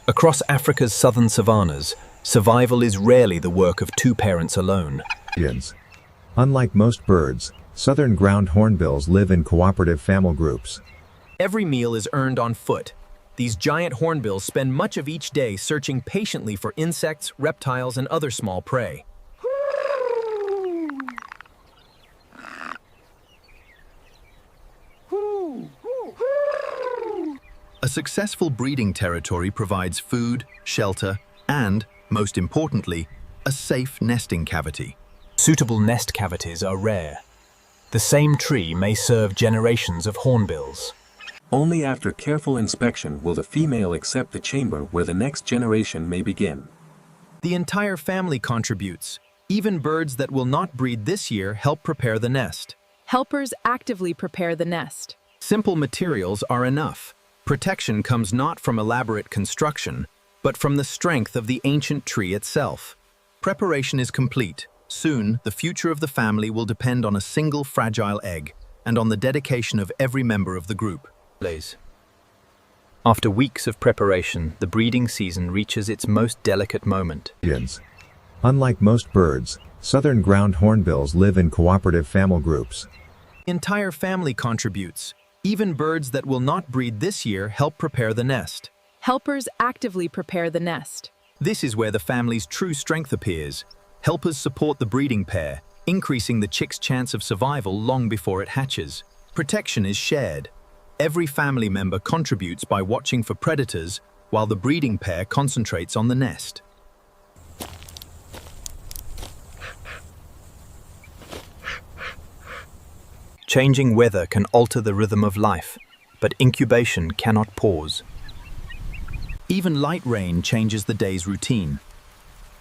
Across Africa's southern savannas, survival is rarely the work of two parents alone. Unlike most birds, southern ground hornbills live in cooperative family groups. Every meal is earned on foot. These giant hornbills spend much of each day searching patiently for insects, reptiles, and other small prey. A successful breeding territory provides food, shelter, and, most importantly, a safe nesting cavity. Suitable nest cavities are rare. The same tree may serve generations of hornbills. Only after careful inspection will the female accept the chamber where the next generation may begin. The entire family contributes. Even birds that will not breed this year help prepare the nest. Helpers actively prepare the nest. Simple materials are enough. Protection comes not from elaborate construction, but from the strength of the ancient tree itself. Preparation is complete. Soon, the future of the family will depend on a single fragile egg and on the dedication of every member of the group. After weeks of preparation, the breeding season reaches its most delicate moment. Unlike most birds, southern ground hornbills live in cooperative family groups. The entire family contributes. Even birds that will not breed this year help prepare the nest. Helpers actively prepare the nest. This is where the family's true strength appears. Helpers support the breeding pair, increasing the chick's chance of survival long before it hatches. Protection is shared. Every family member contributes by watching for predators, while the breeding pair concentrates on the nest. Changing weather can alter the rhythm of life, but incubation cannot pause. Even light rain changes the day's routine.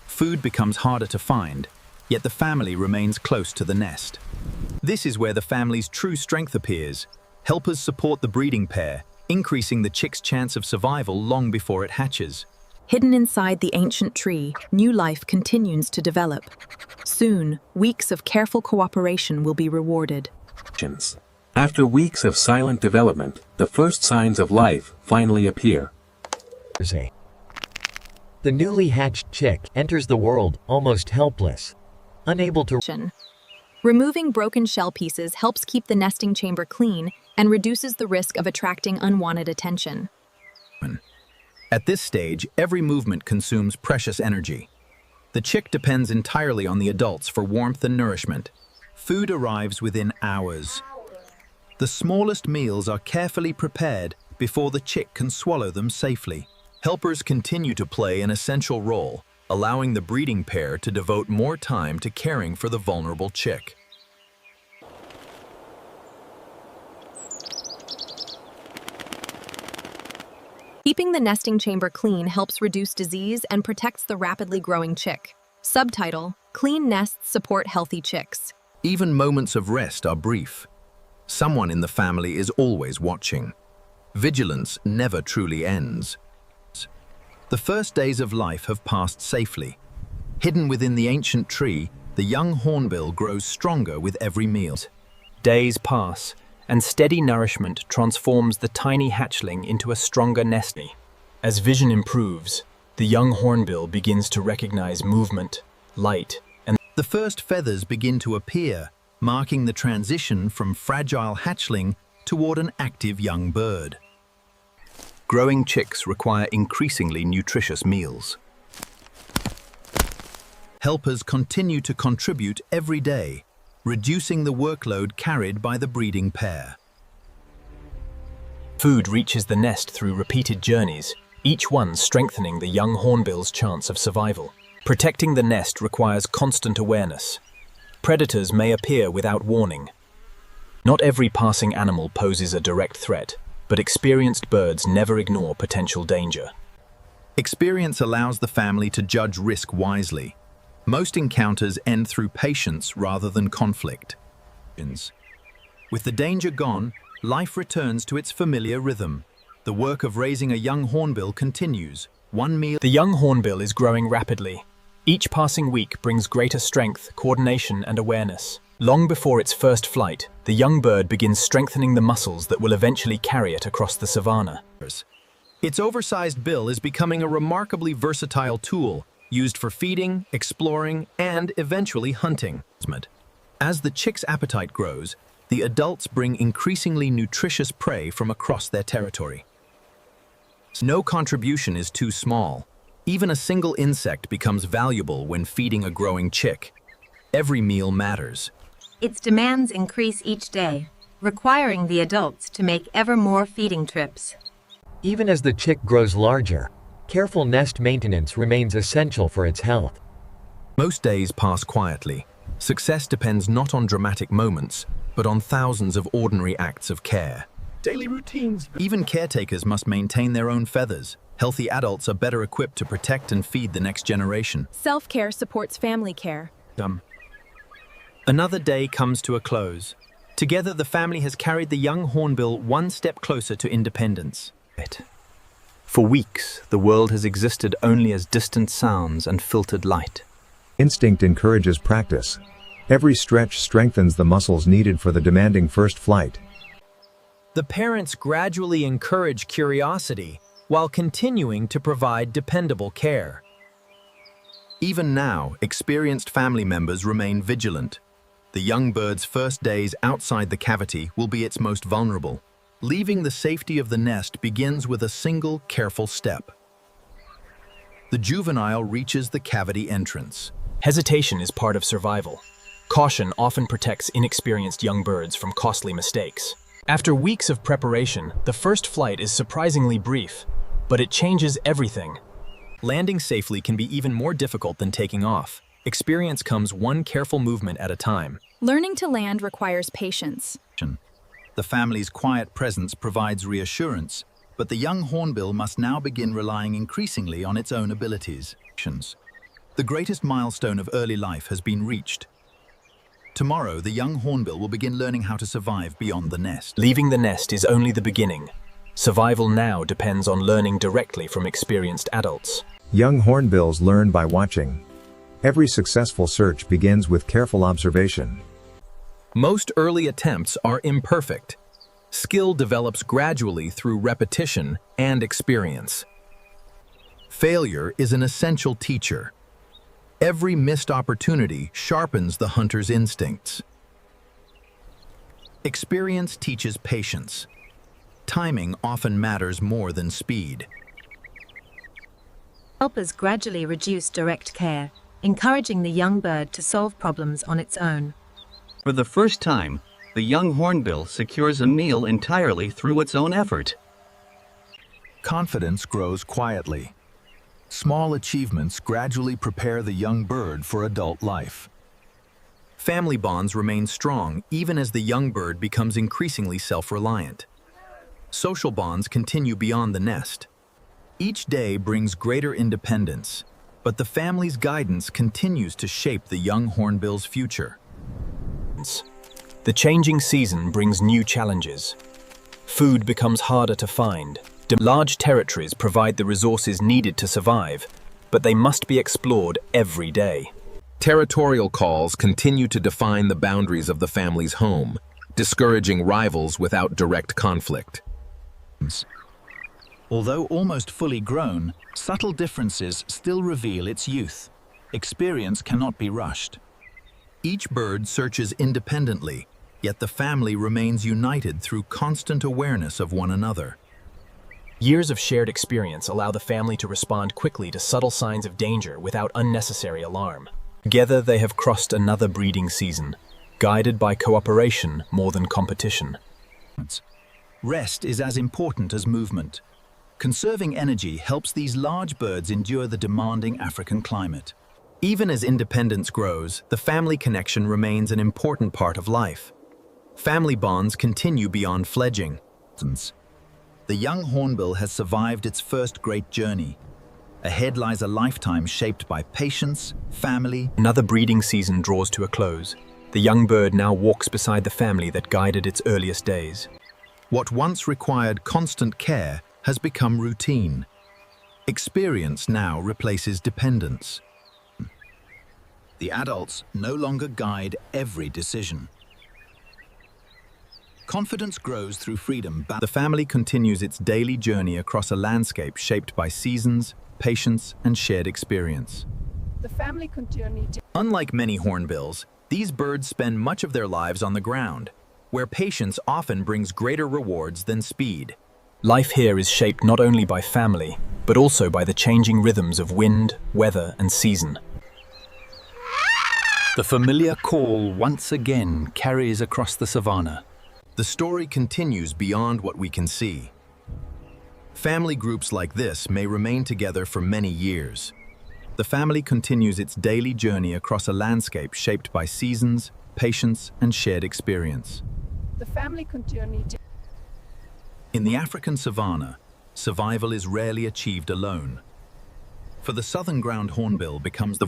Food becomes harder to find, yet the family remains close to the nest. This is where the family's true strength appears. Helpers support the breeding pair, increasing the chick's chance of survival long before it hatches. Hidden inside the ancient tree, new life continues to develop. Soon, weeks of careful cooperation will be rewarded. After weeks of silent development, the first signs of life finally appear. The newly hatched chick enters the world almost helpless, unable to. Removing broken shell pieces helps keep the nesting chamber clean and reduces the risk of attracting unwanted attention. At this stage, every movement consumes precious energy. The chick depends entirely on the adults for warmth and nourishment. Food arrives within hours. The smallest meals are carefully prepared before the chick can swallow them safely. Helpers continue to play an essential role, allowing the breeding pair to devote more time to caring for the vulnerable chick. Keeping the nesting chamber clean helps reduce disease and protects the rapidly growing chick. Subtitle: Clean nests support healthy chicks. Even moments of rest are brief. Someone in the family is always watching. Vigilance never truly ends. The first days of life have passed safely. Hidden within the ancient tree, the young hornbill grows stronger with every meal. Days pass, and steady nourishment transforms the tiny hatchling into a stronger nestling. As vision improves, the young hornbill begins to recognize movement, light, and the first feathers begin to appear, marking the transition from fragile hatchling toward an active young bird. Growing chicks require increasingly nutritious meals. Helpers continue to contribute every day, reducing the workload carried by the breeding pair. Food reaches the nest through repeated journeys, each one strengthening the young hornbill's chance of survival. Protecting the nest requires constant awareness. Predators may appear without warning. Not every passing animal poses a direct threat, but experienced birds never ignore potential danger. Experience allows the family to judge risk wisely. Most encounters end through patience rather than conflict. With the danger gone, life returns to its familiar rhythm. The work of raising a young hornbill continues. One meal. The young hornbill is growing rapidly. Each passing week brings greater strength, coordination, and awareness. Long before its first flight, the young bird begins strengthening the muscles that will eventually carry it across the savanna. Its oversized bill is becoming a remarkably versatile tool, used for feeding, exploring, and eventually hunting. As the chick's appetite grows, the adults bring increasingly nutritious prey from across their territory. No contribution is too small. Even a single insect becomes valuable when feeding a growing chick. Every meal matters. Its demands increase each day, requiring the adults to make ever more feeding trips. Even as the chick grows larger, careful nest maintenance remains essential for its health. Most days pass quietly. Success depends not on dramatic moments, but on thousands of ordinary acts of care. Daily routines. Even caretakers must maintain their own feathers. Healthy adults are better equipped to protect and feed the next generation. Self-care supports family care. Another day comes to a close. Together, the family has carried the young hornbill one step closer to independence. For weeks, the world has existed only as distant sounds and filtered light. Instinct encourages practice. Every stretch strengthens the muscles needed for the demanding first flight. The parents gradually encourage curiosity while continuing to provide dependable care. Even now, experienced family members remain vigilant. The young bird's first days outside the cavity will be its most vulnerable. Leaving the safety of the nest begins with a single careful step. The juvenile reaches the cavity entrance. Hesitation is part of survival. Caution often protects inexperienced young birds from costly mistakes. After weeks of preparation, the first flight is surprisingly brief, but it changes everything. Landing safely can be even more difficult than taking off. Experience comes one careful movement at a time. Learning to land requires patience. The family's quiet presence provides reassurance, but the young hornbill must now begin relying increasingly on its own abilities. The greatest milestone of early life has been reached. Tomorrow, the young hornbill will begin learning how to survive beyond the nest. Leaving the nest is only the beginning. Survival now depends on learning directly from experienced adults. Young hornbills learn by watching. Every successful search begins with careful observation. Most early attempts are imperfect. Skill develops gradually through repetition and experience. Failure is an essential teacher. Every missed opportunity sharpens the hunter's instincts. Experience teaches patience. Timing often matters more than speed. Helpers gradually reduce direct care, encouraging the young bird to solve problems on its own. For the first time, the young hornbill secures a meal entirely through its own effort. Confidence grows quietly. Small achievements gradually prepare the young bird for adult life. Family bonds remain strong even as the young bird becomes increasingly self-reliant. Social bonds continue beyond the nest. Each day brings greater independence, but the family's guidance continues to shape the young hornbill's future. The changing season brings new challenges. Food becomes harder to find. Large territories provide the resources needed to survive, but they must be explored every day. Territorial calls continue to define the boundaries of the family's home, discouraging rivals without direct conflict. Although almost fully grown, subtle differences still reveal its youth. Experience cannot be rushed. Each bird searches independently, yet the family remains united through constant awareness of one another. Years of shared experience allow the family to respond quickly to subtle signs of danger without unnecessary alarm. Together they have crossed another breeding season, guided by cooperation more than competition. Rest is as important as movement. Conserving energy helps these large birds endure the demanding African climate. Even as independence grows, the family connection remains an important part of life. Family bonds continue beyond fledging. The young hornbill has survived its first great journey. Ahead lies a lifetime shaped by patience, family. Another breeding season draws to a close. The young bird now walks beside the family that guided its earliest days. What once required constant care has become routine. Experience now replaces dependence. The adults no longer guide every decision. Confidence grows through freedom. The family continues its daily journey across a landscape shaped by seasons, patience, and shared experience. The family continue. Unlike many hornbills, these birds spend much of their lives on the ground, where patience often brings greater rewards than speed. Life here is shaped not only by family, but also by the changing rhythms of wind, weather, and season. The familiar call once again carries across the savanna. The story continues beyond what we can see. Family groups like this may remain together for many years. The family continues its daily journey across a landscape shaped by seasons, patience, and shared experience. The family continue. In the African savanna, survival is rarely achieved alone. For the southern ground hornbill becomes the